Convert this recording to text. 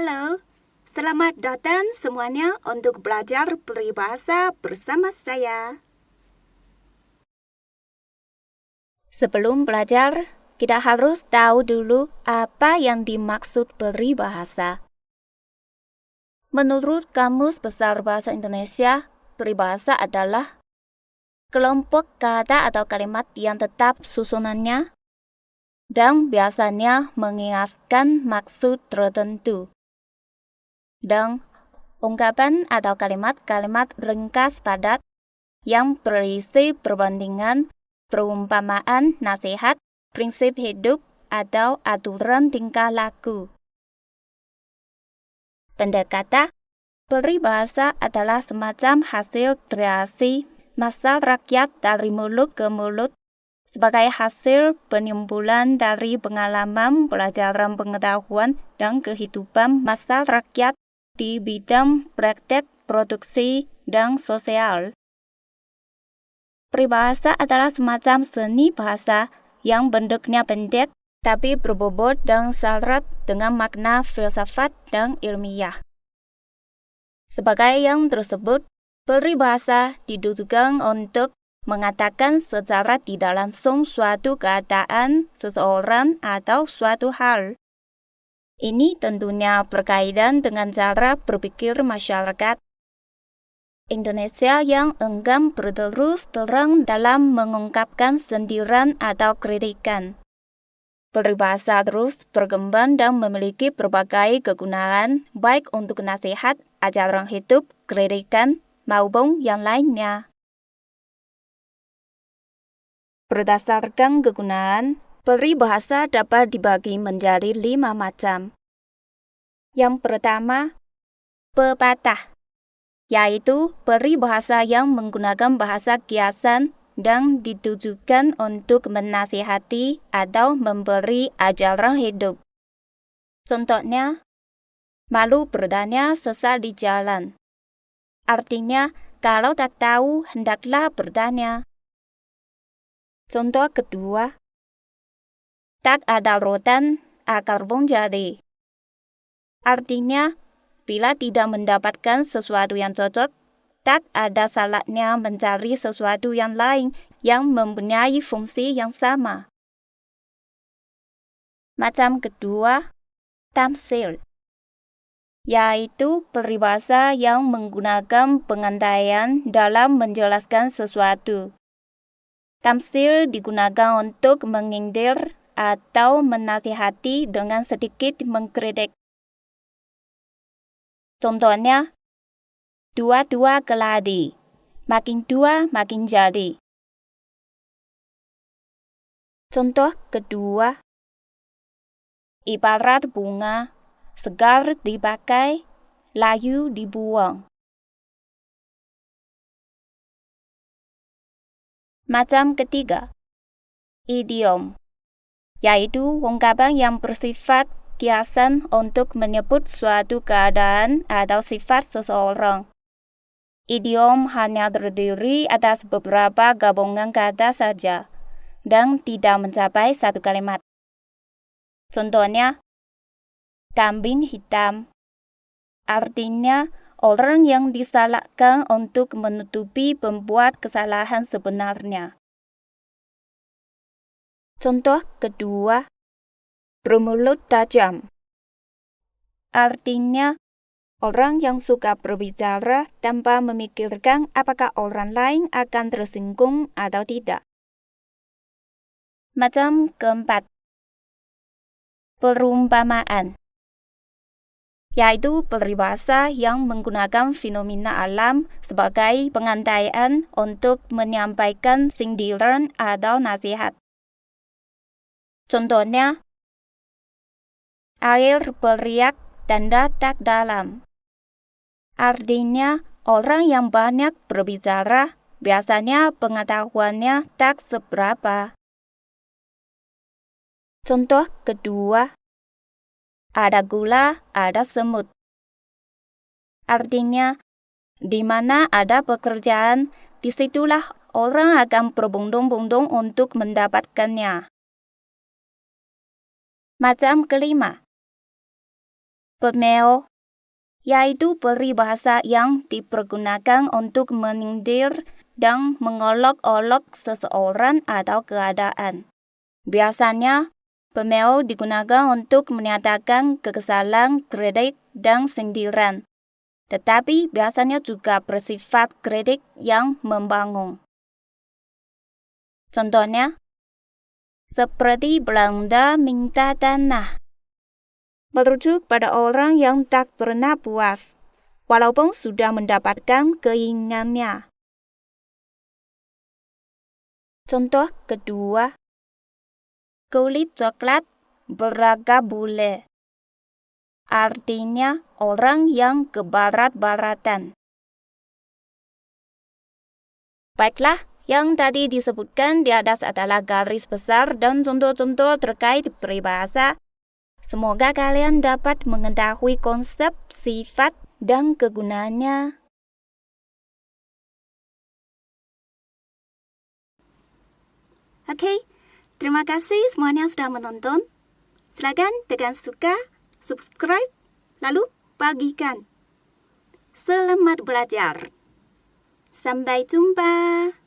Halo, selamat datang semuanya untuk belajar peribahasa bersama saya. Sebelum belajar, kita harus tahu dulu apa yang dimaksud peribahasa. Menurut Kamus Besar Bahasa Indonesia, peribahasa adalah kelompok kata atau kalimat yang tetap susunannya dan biasanya mengingatkan maksud tertentu. Dan ungkapan atau kalimat-kalimat ringkas padat yang berisi perbandingan, perumpamaan, nasihat, prinsip hidup, atau aturan tingkah laku. Pendek kata, peribahasa adalah semacam hasil kreasi massa rakyat dari mulut ke mulut sebagai hasil penyimpulan dari pengalaman, pelajaran pengetahuan, dan kehidupan massa rakyat di bidang praktek produksi dan sosial. Peribahasa adalah semacam seni bahasa yang bentuknya pendek tapi berbobot dan syarat dengan makna filsafat dan ilmiah. Sebagai yang tersebut, peribahasa ditujukan untuk mengatakan secara tidak langsung suatu keadaan seseorang atau suatu hal. Ini tentunya berkaitan dengan cara berpikir masyarakat Indonesia yang enggan berterus terang dalam mengungkapkan sindiran atau kritikan. Peribahasa terus berkembang dan memiliki berbagai kegunaan, baik untuk nasihat, ajaran hidup, kritikan, maupun yang lainnya. Berdasarkan kegunaan, peribahasa dapat dibagi menjadi 5 macam. Yang pertama, pepatah, yaitu peribahasa yang menggunakan bahasa kiasan dan ditujukan untuk menasihati atau memberi ajaran hidup. Contohnya, malu bertanya sesat di jalan. Artinya, kalau tak tahu, hendaklah bertanya. Contoh kedua, tak ada rotan, akar pun jadi. Artinya, bila tidak mendapatkan sesuatu yang cocok, tak ada salahnya mencari sesuatu yang lain yang mempunyai fungsi yang sama. Macam kedua, tamsil, yaitu peribahasa yang menggunakan pengandaian dalam menjelaskan sesuatu. Tamsil digunakan untuk mengindir atau menasihati dengan sedikit mengkritik. Contohnya, dua-dua keladi, makin tua makin jadi. Contoh kedua, ibarat bunga, segar dipakai, layu dibuang. Macam ketiga, idiom, yaitu ungkapan yang bersifat kiasan untuk menyebut suatu keadaan atau sifat seseorang. Idiom hanya terdiri atas beberapa gabungan kata saja dan tidak mencapai satu kalimat. Contohnya, kambing hitam, artinya orang yang disalahkan untuk menutupi pembuat kesalahan sebenarnya. Contoh kedua, bermulut tajam, artinya orang yang suka berbicara tanpa memikirkan apakah orang lain akan tersinggung atau tidak. Macam keempat, perumpamaan, yaitu peribahasa yang menggunakan fenomena alam sebagai pengandaian untuk menyampaikan sindiran atau nasihat. Contohnya, air beriak tanda tak dalam. Artinya, orang yang banyak berbicara biasanya pengetahuannya tak seberapa. Contoh kedua, ada gula, ada semut. Artinya, di mana ada pekerjaan, disitulah orang akan berbondong-bondong untuk mendapatkannya. Macam kelima, Pemeo, yaitu peribahasa yang dipergunakan untuk menyindir dan mengolok-olok seseorang atau keadaan. Biasanya, pemeo digunakan untuk menyatakan kekesalan, kritik, dan sindiran. Tetapi biasanya juga bersifat kritik yang membangun. Contohnya, seperti Belanda minta tanah, merujuk pada orang yang tak pernah puas, walaupun sudah mendapatkan keinginannya. Contoh kedua, kulit coklat beragam bule. Artinya orang yang kebarat-baratan. Baiklah, yang tadi disebutkan di atas adalah garis besar dan contoh-contoh terkait peribahasa. Semoga kalian dapat mengetahui konsep, sifat, dan kegunaannya. Oke, terima kasih semuanya sudah menonton. Silakan tekan suka, subscribe, lalu bagikan. Selamat belajar. Sampai jumpa.